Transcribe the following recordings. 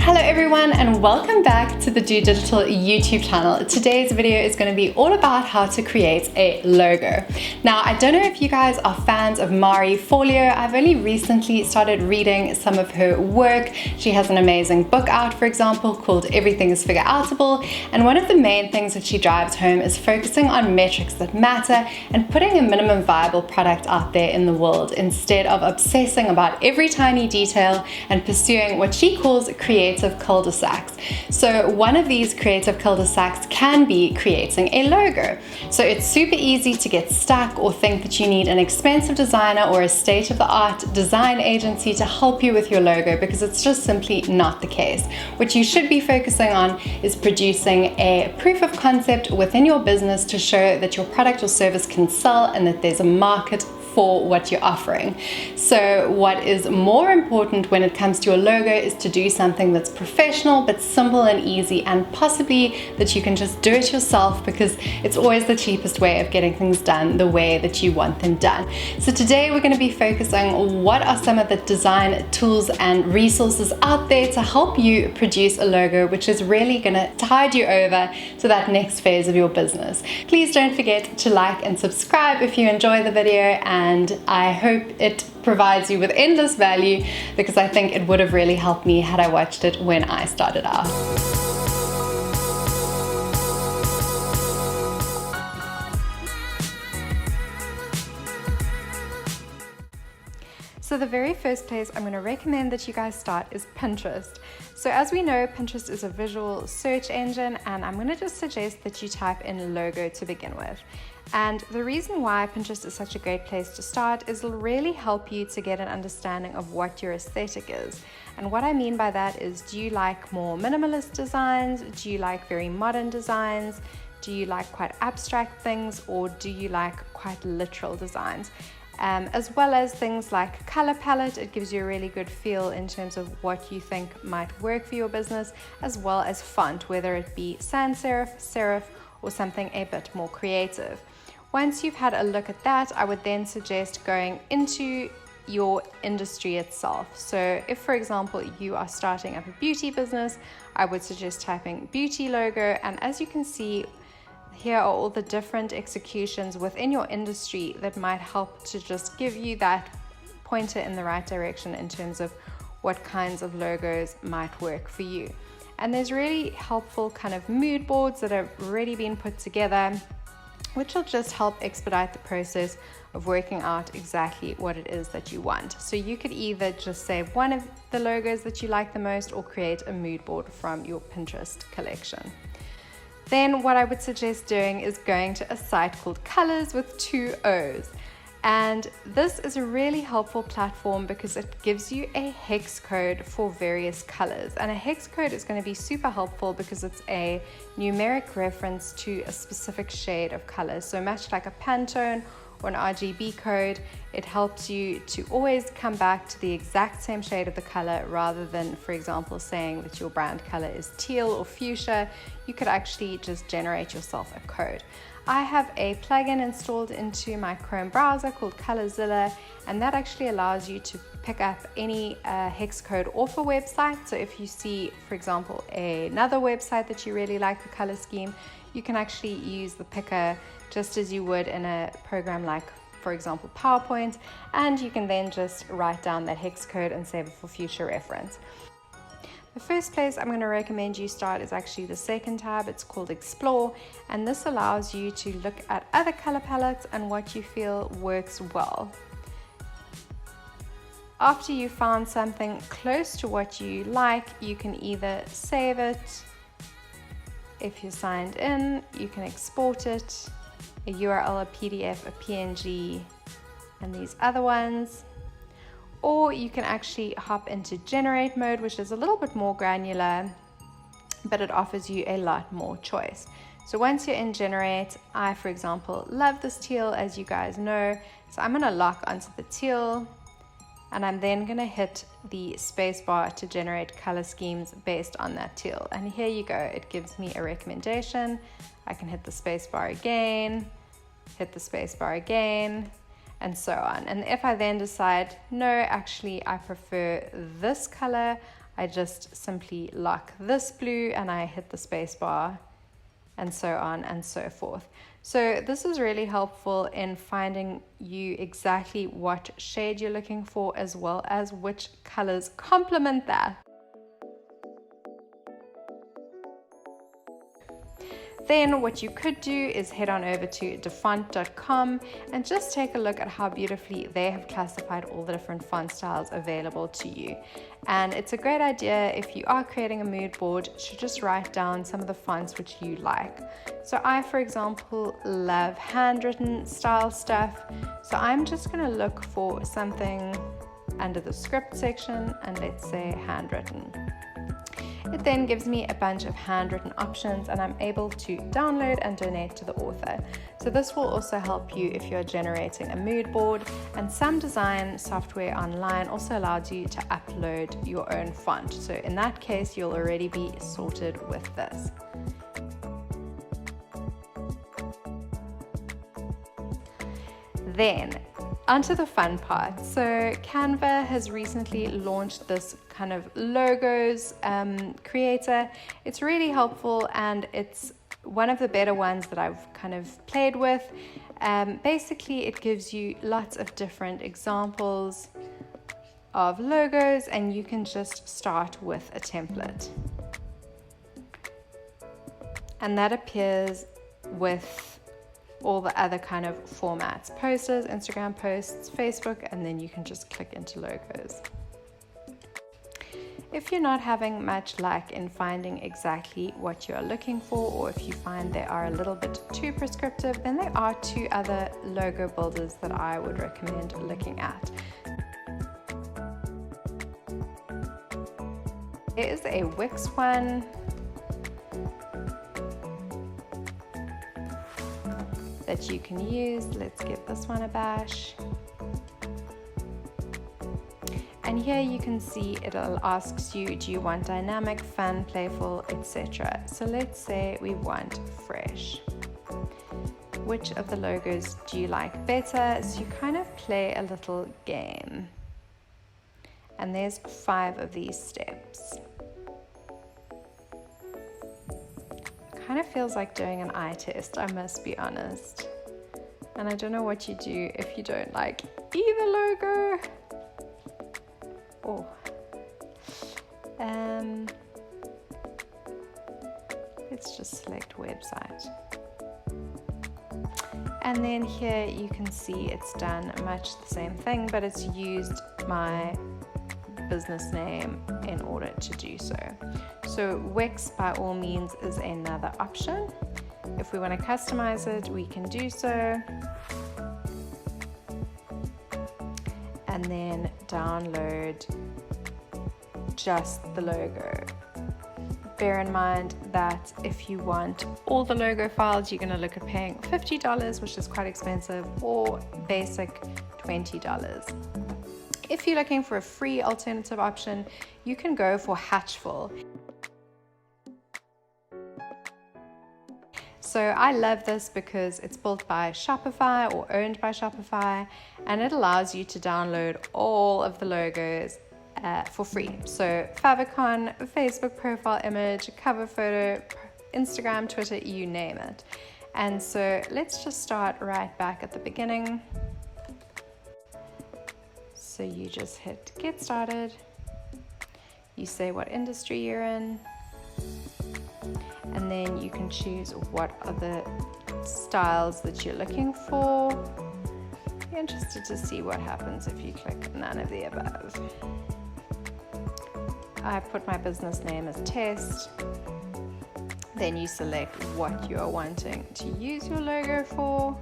Hello everyone and welcome back to the Do Digital YouTube channel. Today's video is going to be all about how to create a logo. Now, I don't know if you guys are fans of Marie Forleo. I've only recently started reading some of her work. She has an amazing book out, for example, called Everything is Figure Outable. And one of the main things that she drives home is focusing on metrics that matter and putting a minimum viable product out there in the world instead of obsessing about every tiny detail and pursuing what she calls creative cul-de-sacs. So one of these creative cul-de-sacs can be creating a logo. So it's super easy to get stuck or think that you need an expensive designer or a state-of-the-art design agency to help you with your logo, because it's just simply not the case. What you should be focusing on is producing a proof of concept within your business to show that your product or service can sell and that there's a market for what you're offering. So what is more important when it comes to your logo is to do something that's professional but simple and easy, and possibly that you can just do it yourself, because it's always the cheapest way of getting things done the way that you want them done. So today we're going to be focusing on what are some of the design tools and resources out there to help you produce a logo which is really going to tide you over to that next phase of your business. Please don't forget to like and subscribe if you enjoy the video, and I hope it provides you with endless value, because I think it would have really helped me had I watched it when I started out. So the very first place I'm going to recommend that you guys start is Pinterest. So as we know, Pinterest is a visual search engine, and I'm going to just suggest that you type in logo to begin with. And the reason why Pinterest is such a great place to start is it'll really help you to get an understanding of what your aesthetic is. And what I mean by that is, do you like more minimalist designs? Do you like very modern designs? Do you like quite abstract things? Or do you like quite literal designs? As well as things like color palette. It gives you a really good feel in terms of what you think might work for your business, as well as font, whether it be sans serif, serif, or something a bit more creative. Once you've had a look at that, I would then suggest going into your industry itself. So if, for example, you are starting up a beauty business, I would suggest typing beauty logo. And as you can see, here are all the different executions within your industry that might help to just give you that pointer in the right direction in terms of what kinds of logos might work for you. And there's really helpful kind of mood boards that have already been put together, which will just help expedite the process of working out exactly what it is that you want. So you could either just save one of the logos that you like the most, or create a mood board from your Pinterest collection. Then what I would suggest doing is going to a site called Colors with 2 O's. And this is a really helpful platform because it gives you a hex code for various colors. And a hex code is going to be super helpful because it's a numeric reference to a specific shade of color. So much like a Pantone or an RGB code, it helps you to always come back to the exact same shade of the color, rather than, for example, saying that your brand color is teal or fuchsia. You could actually just generate yourself a code. I have a plugin installed into my Chrome browser called Colorzilla, and that actually allows you to pick up any hex code off a website. So if you see, for example, another website that you really like the color scheme, you can actually use the picker just as you would in a program like, for example, PowerPoint, and you can then just write down that hex code and save it for future reference. The first place I'm going to recommend you start is actually the second tab. It's called Explore, and this allows you to look at other color palettes and what you feel works well. After you've found something close to what you like, you can either save it. If you're signed in, you can export it, a URL, a PDF, a PNG, and these other ones. Or you can actually hop into generate mode, which is a little bit more granular, but it offers you a lot more choice. So once you're in generate, I, for example, love this teal, as you guys know. So I'm going to lock onto the teal, and I'm then going to hit the space bar to generate color schemes based on that teal. And here you go. It gives me a recommendation. I can hit the space bar again, hit the space bar again, and so on. And if I then decide, no, actually I prefer this color, I just simply lock this blue and I hit the space bar, and so on and so forth. So this is really helpful in finding you exactly what shade you're looking for, as well as which colors complement that. Then what you could do is head on over to defont.com and just take a look at how beautifully they have classified all the different font styles available to you. And it's a great idea if you are creating a mood board to just write down some of the fonts which you like. So I, for example, love handwritten style stuff. So I'm just going to look for something under the script section, and let's say handwritten. It then gives me a bunch of handwritten options, and I'm able to download and donate to the author. So this will also help you if you're generating a mood board, and some design software online also allows you to upload your own font. So in that case, you'll already be sorted with this. Then onto the fun part. So Canva has recently launched this kind of logos creator. It's really helpful, and it's one of the better ones that I've kind of played with. Basically, it gives you lots of different examples of logos, and you can just start with a template. And that appears with all the other kind of formats: posters, Instagram posts, Facebook, and then you can just click into logos. If you're not having much luck in finding exactly what you're looking for, or if you find they are a little bit too prescriptive, then there are two other logo builders that I would recommend looking at. There is a Wix one. That you can use. Let's give this one a bash. And here you can see it asks you, do you want dynamic, fun, playful, etc. So let's say we want fresh. Which of the logos do you like better? So you kind of play a little game. And there's 5 of these steps. Kind of feels like doing an eye test, I must be honest. And I don't know what you do if you don't like either logo. Oh. Let's just select website. And then here you can see it's done much the same thing, but it's used my business name in order to do so. So Wix, by all means, is another option. If we want to customize it, we can do so. And then download just the logo. Bear in mind that if you want all the logo files, you're going to look at paying $50, which is quite expensive, or basic $20. If you're looking for a free alternative option, you can go for Hatchful. So I love this because it's built by Shopify or owned by Shopify, and it allows you to download all of the logos for free. So favicon, Facebook profile image, cover photo, Instagram, Twitter, you name it. And so let's just start right back at the beginning. So you just hit get started. You say what industry you're in. And then you can choose what are the styles that you're looking for. Be interested to see what happens if you click none of the above. I put my business name as test. Then you select what you are wanting to use your logo for.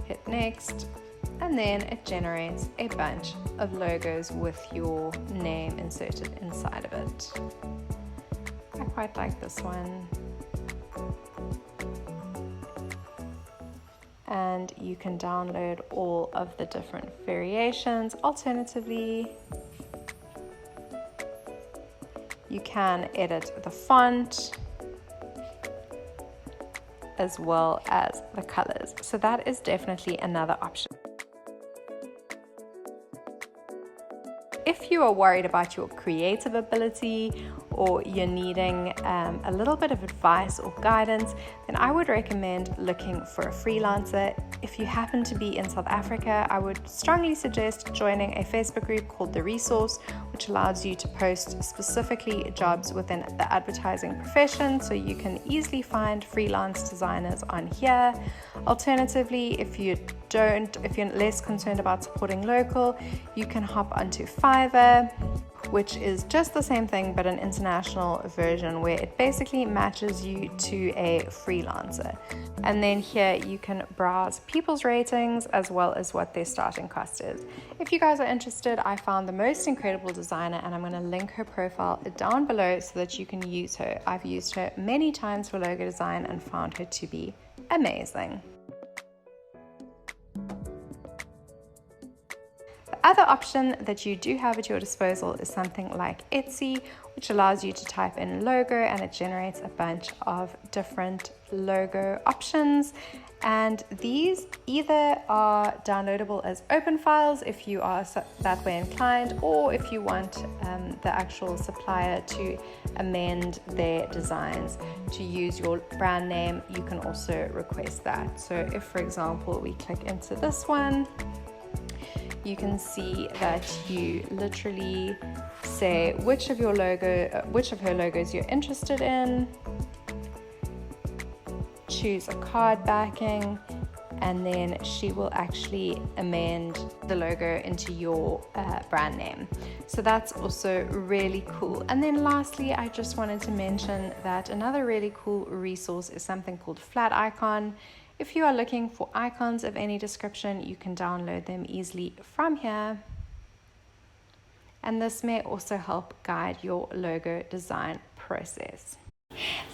Hit next. And then it generates a bunch of logos with your name inserted inside of it. I quite like this one. And you can download all of the different variations. Alternatively, you can edit the font as well as the colors. So that is definitely another option. If if you are worried about your creative ability or you're needing a little bit of advice or guidance, then I would recommend looking for a freelancer. If you happen to be in South Africa, I would strongly suggest joining a Facebook group called The Resource, which allows you to post specifically jobs within the advertising profession, so you can easily find freelance designers on here. Alternatively, if you're less concerned about supporting local, you can hop onto Fiverr, which is just the same thing but an international version where it basically matches you to a freelancer. And then here you can browse people's ratings as well as what their starting cost is. If you guys are interested, I found the most incredible designer and I'm going to link her profile down below so that you can use her. I've used her many times for logo design and found her to be amazing. The other option that you do have at your disposal is something like Etsy, which allows you to type in logo and it generates a bunch of different logo options. And these either are downloadable as open files if you are that way inclined, or if you want the actual supplier to amend their designs to use your brand name, you can also request that. So if, for example, we click into this one, you can see that you literally say which of her logos you're interested in, choose a card backing, and then she will actually amend the logo into your brand name. So that's also really cool. And then lastly, I just wanted to mention that another really cool resource is something called Flat Icon. If you are looking for icons of any description, you can download them easily from here. And this may also help guide your logo design process.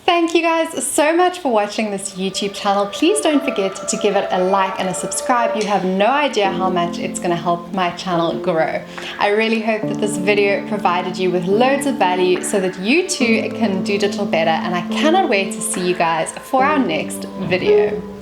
Thank you guys so much for watching this YouTube channel. Please don't forget to give it a like and a subscribe. You have no idea how much it's going to help my channel grow. I really hope that this video provided you with loads of value so that you too can do digital better, and I cannot wait to see you guys for our next video.